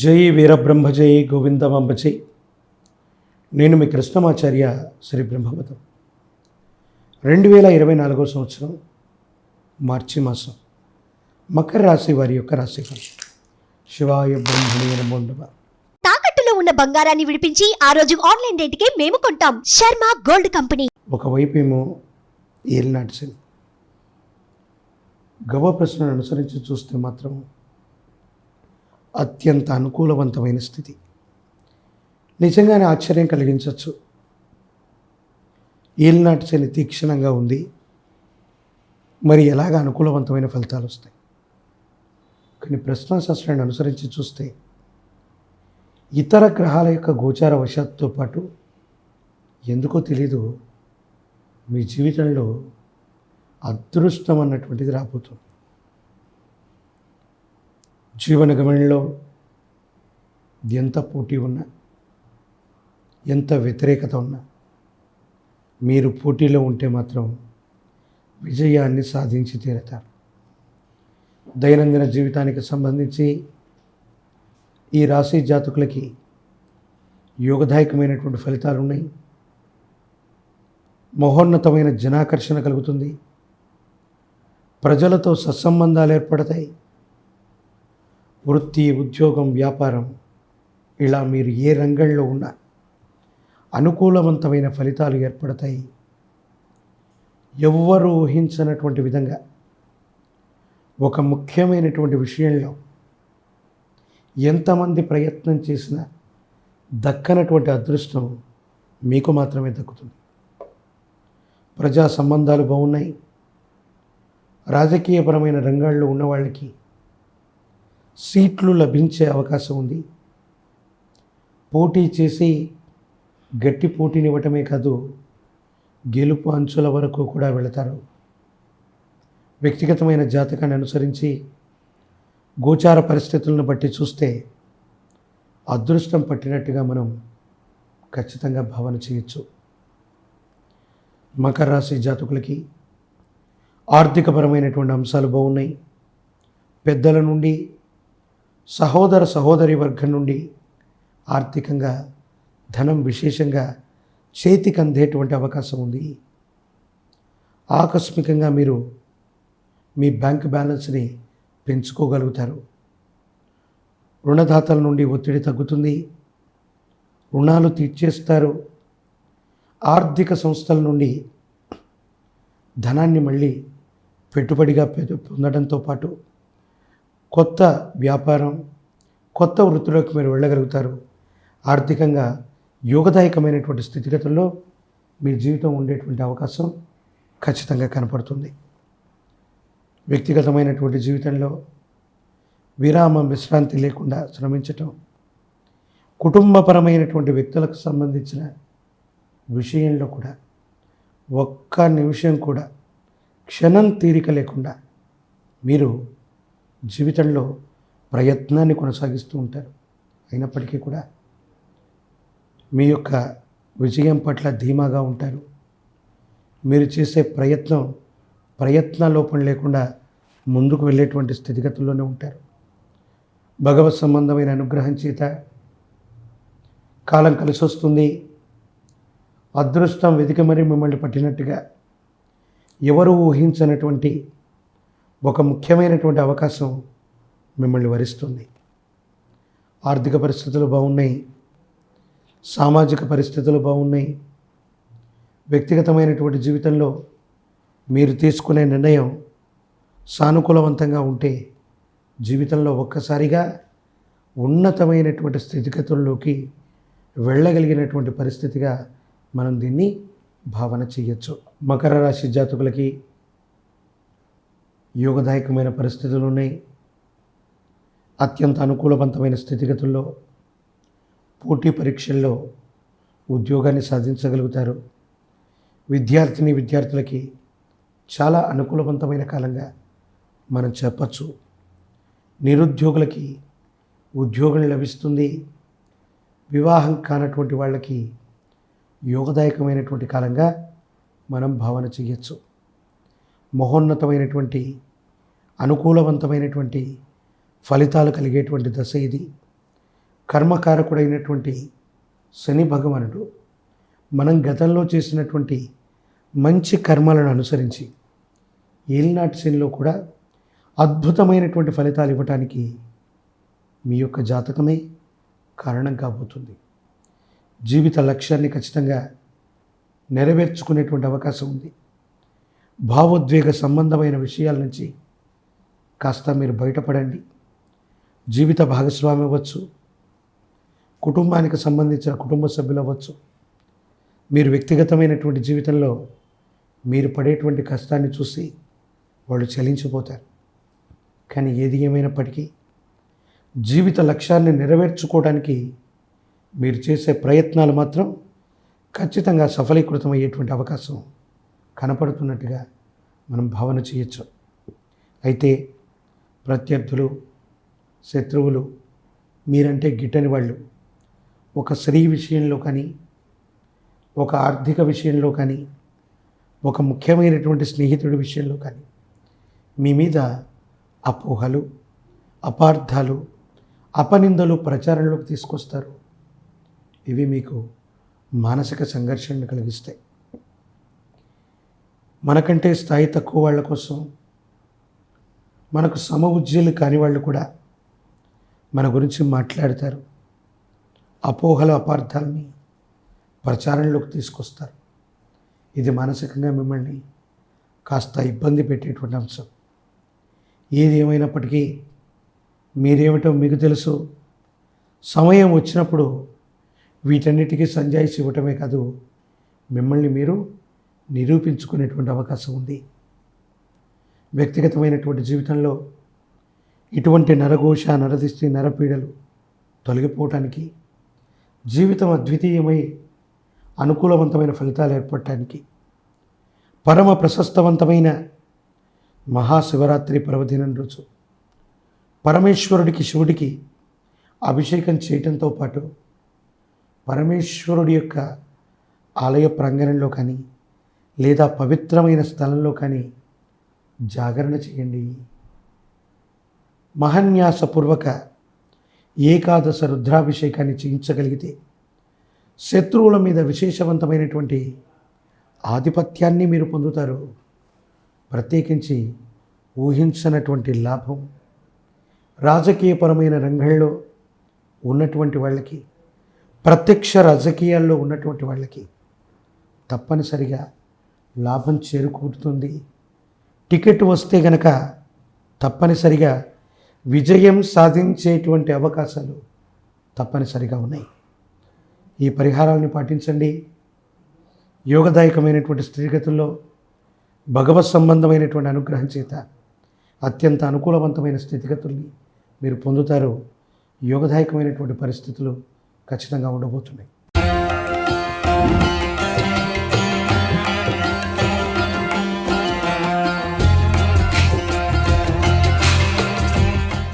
జై వీరబ్రహ్మ జై గోవిందమాంబ జై. నేను మీ కృష్ణమాచార్య శ్రీ బ్రహ్మవతం. 2024 సంవత్సరం మార్చి మాసం మకర రాశి వారి యొక్క రాశిఫలం. శివాయ బ్రహ్మణే నమో నమః. తాకట్టులో ఉన్న బంగారాన్ని విడిపించి ఆ రోజు ఆన్లైన్ రేటుకే మేము కొంటాం. Sharma gold company. ఒకవైపు ఏమో ఏలినాటి శని. గవ ప్రశ్నను అనుసరించి చూస్తే మాత్రం అత్యంత అనుకూలవంతమైన స్థితి. నిజంగానే ఆశ్చర్యం కలిగించవచ్చు. ఏలినాటి శని తీక్షణంగా ఉంది, మరి ఎలాగ అనుకూలవంతమైన ఫలితాలు వస్తాయి? కానీ ప్రశ్నాశాస్త్రాన్ని అనుసరించి చూస్తే ఇతర గ్రహాల యొక్క గోచార వశాత్తో పాటు ఎందుకో తెలీదు మీ జీవితంలో అదృష్టం అన్నటువంటిది రాబోతుంది. జీవన గమనంలో ఎంత పోటీ ఉన్నా, ఎంత వ్యతిరేకత ఉన్నా, మీరు పోటీలో ఉంటే మాత్రం విజయాన్ని సాధించి తీరుతారు. దైనందిన జీవితానికి సంబంధించి ఈ రాశి జాతకులకి యోగదాయకమైనటువంటి ఫలితాలు ఉన్నాయి. మహోన్నతమైన జనాకర్షణ కలుగుతుంది. ప్రజలతో సత్సంబంధాలు ఏర్పడతాయి. వృత్తి, ఉద్యోగం, వ్యాపారం, ఇలా మీరు ఏ రంగంలో ఉన్నా అనుకూలవంతమైన ఫలితాలు ఏర్పడతాయి. ఎవ్వరూ ఊహించనటువంటి విధంగా ఒక ముఖ్యమైనటువంటి విషయంలో ఎంతమంది ప్రయత్నం చేసినా దక్కనటువంటి అదృష్టం మీకు మాత్రమే దక్కుతుంది. ప్రజా సంబంధాలు బాగున్నాయి. రాజకీయపరమైన రంగాల్లో ఉన్న వాళ్ళకి సీట్లు లభించే అవకాశం ఉంది. పోటీ చేసి గట్టి పోటీనివ్వటమే కాదు, గెలుపు అంచుల వరకు కూడా వెళతారు. వ్యక్తిగతమైన జాతకాన్ని అనుసరించి గోచార పరిస్థితులను బట్టి చూస్తే అదృష్టం పట్టినట్టుగా మనం ఖచ్చితంగా భావన చేయొచ్చు. మకర రాశి జాతకులకి ఆర్థికపరమైనటువంటి అంశాలు బాగున్నాయి. పెద్దల నుండి, సహోదర సహోదరి వర్గం నుండి ఆర్థికంగా ధనం విశేషంగా చేతికి అందేటువంటి అవకాశం ఉంది. ఆకస్మికంగా మీరు మీ బ్యాంక్ బ్యాలెన్స్ని పెంచుకోగలుగుతారు. రుణదాతల నుండి ఒత్తిడి తగ్గుతుంది. రుణాలు తీర్చేస్తారు. ఆర్థిక సంస్థల నుండి ధనాన్ని మళ్ళీ పెట్టుబడిగా పొందడంతో పాటు కొత్త వ్యాపారం, కొత్త వృత్తిలోకి మీరు వెళ్ళగలుగుతారు. ఆర్థికంగా యోగదాయకమైనటువంటి స్థితిగతుల్లో మీ జీవితం ఉండేటువంటి అవకాశం ఖచ్చితంగా కనపడుతుంది. వ్యక్తిగతమైనటువంటి జీవితంలో విరామం, విశ్రాంతి లేకుండా శ్రమించటం, కుటుంబపరమైనటువంటి వ్యక్తులకు సంబంధించిన విషయంలో కూడా ఒక్క నిమిషం కూడా క్షణం తీరిక లేకుండా మీరు జీవితంలో ప్రయత్నాన్ని కొనసాగిస్తూ ఉంటారు. అయినప్పటికీ కూడా మీ యొక్క విజయం పట్ల ధీమాగా ఉంటారు. మీరు చేసే ప్రయత్న లోపం లేకుండా ముందుకు వెళ్ళేటువంటి స్థితిగతుల్లోనే ఉంటారు. భగవత్ సంబంధమైన అనుగ్రహం చేత కాలం కలిసి వస్తుంది. అదృష్టం వెతికి మరీ మిమ్మల్ని పట్టినట్టుగా ఎవరు ఊహించనటువంటి ఒక ముఖ్యమైనటువంటి అవకాశం మిమ్మల్ని వరిస్తుంది. ఆర్థిక పరిస్థితులు బాగున్నాయి. సామాజిక పరిస్థితులు బాగున్నాయి. వ్యక్తిగతమైనటువంటి జీవితంలో మీరు తీసుకునే నిర్ణయం సానుకూలవంతంగా ఉంటే జీవితంలో ఒక్కసారిగా ఉన్నతమైనటువంటి స్థితిగతుల్లోకి వెళ్ళగలిగినటువంటి పరిస్థితిగా మనం దీన్ని భావన చేయొచ్చు. మకర రాశి జాతకులకి యోగదాయకమైన పరిస్థితులు ఉన్నాయి. అత్యంత అనుకూలవంతమైన స్థితిగతుల్లో పోటీ పరీక్షల్లో ఉద్యోగాన్ని సాధించగలుగుతారు. విద్యార్థులకి చాలా అనుకూలవంతమైన కాలంగా మనం చెప్పచ్చు. నిరుద్యోగులకి ఉద్యోగం లభిస్తుంది. వివాహం కానటువంటి వాళ్ళకి యోగదాయకమైనటువంటి కాలంగా మనం భావన చేయొచ్చు. మహోన్నతమైనటువంటి అనుకూలవంతమైనటువంటి ఫలితాలు కలిగేటువంటి దశ ఇది. కర్మకారకుడైనటువంటి శని భగవానుడు మనం గతంలో చేసినటువంటి మంచి కర్మలను అనుసరించి ఏలినాటి శనిలో కూడా అద్భుతమైనటువంటి ఫలితాలు ఇవ్వటానికి మీ యొక్క జాతకమే కారణం కాబోతుంది. జీవిత లక్ష్యాన్ని ఖచ్చితంగా నెరవేర్చుకునేటువంటి అవకాశం ఉంది. భావోద్వేగ సంబంధమైన విషయాల నుంచి కాస్త మీరు బయటపడండి. జీవిత భాగస్వామి అవ్వచ్చు, కుటుంబానికి సంబంధించిన కుటుంబ సభ్యులు అవ్వచ్చు, మీరు వ్యక్తిగతమైనటువంటి జీవితంలో మీరు పడేటువంటి కష్టాన్ని చూసి వాళ్ళు చలించిపోతారు. కానీ ఏది ఏమైనప్పటికీ జీవిత లక్ష్యాన్ని నెరవేర్చుకోవడానికి మీరు చేసే ప్రయత్నాలు మాత్రం ఖచ్చితంగా సఫలీకృతమయ్యేటువంటి అవకాశం కనపడుతున్నట్టుగా మనం భావన చేయొచ్చు. అయితే ప్రత్యర్థులు, శత్రువులు, మీరంటే గిట్టని వాళ్ళు ఒక స్త్రీ విషయంలో కానీ, ఒక ఆర్థిక విషయంలో కానీ, ఒక ముఖ్యమైనటువంటి స్నేహితుడి విషయంలో కానీ మీ మీద అపోహలు, అపార్థాలు, అపనిందలు ప్రచారంలోకి తీసుకొస్తారు. ఇవి మీకు మానసిక సంఘర్షణను కలిగిస్తాయి. మనకంటే స్థాయి తక్కువ వాళ్ళ కోసం, మనకు సమ ఉజ్జీలు కాని వాళ్ళు కూడా మన గురించి మాట్లాడతారు. అపోహలు, అపార్థాలని ప్రచారంలోకి తీసుకొస్తారు. ఇది మానసికంగా మిమ్మల్ని కాస్త ఇబ్బంది పెట్టేటువంటి అంశం. ఏది ఏమైనప్పటికీ మీరేమిటో మీకు తెలుసు. సమయం వచ్చినప్పుడు వీటన్నిటికీ సంజాయిషి ఇవ్వటమే కాదు, మిమ్మల్ని మీరు నిరూపించుకునేటువంటి అవకాశం ఉంది. వ్యక్తిగతమైనటువంటి జీవితంలో ఇటువంటి నరఘోష, నరదిష్టి, నరపీడలు తొలగిపోవటానికి, జీవితం అద్వితీయమై అనుకూలవంతమైన ఫలితాలు ఏర్పడటానికి పరమ ప్రశస్తవంతమైన మహాశివరాత్రి పర్వదినం రోజు పరమేశ్వరుడికి, శివుడికి అభిషేకం చేయటంతో పాటు పరమేశ్వరుడి యొక్క ఆలయ ప్రాంగణంలో కానీ లేదా పవిత్రమైన స్థలంలో కానీ జాగరణ చేయండి. మహాన్యాసపూర్వక ఏకాదశ రుద్రాభిషేకాన్ని చేయించగలిగితే శత్రువుల మీద విశేషవంతమైనటువంటి ఆధిపత్యాన్ని మీరు పొందుతారు. ప్రత్యేకించి ఊహించనటువంటి లాభం. రాజకీయపరమైన రంగంలో ఉన్నటువంటి వాళ్ళకి, ప్రత్యక్ష రాజకీయాల్లో ఉన్నటువంటి వాళ్ళకి తప్పనిసరిగా లాభం చేరుకుంటుంది. టికెట్ వస్తే గనక తప్పనిసరిగా విజయం సాధించేటువంటి అవకాశాలు తప్పనిసరిగా ఉన్నాయి. ఈ పరిహారాలను పాటించండి. యోగదాయకమైనటువంటి స్థితిగతుల్లో భగవత్ సంబంధమైనటువంటి అనుగ్రహం చేత అత్యంత అనుకూలవంతమైన స్థితిగతుల్ని మీరు పొందుతారు. యోగదాయకమైనటువంటి పరిస్థితులు ఖచ్చితంగా ఉండబోతున్నాయి.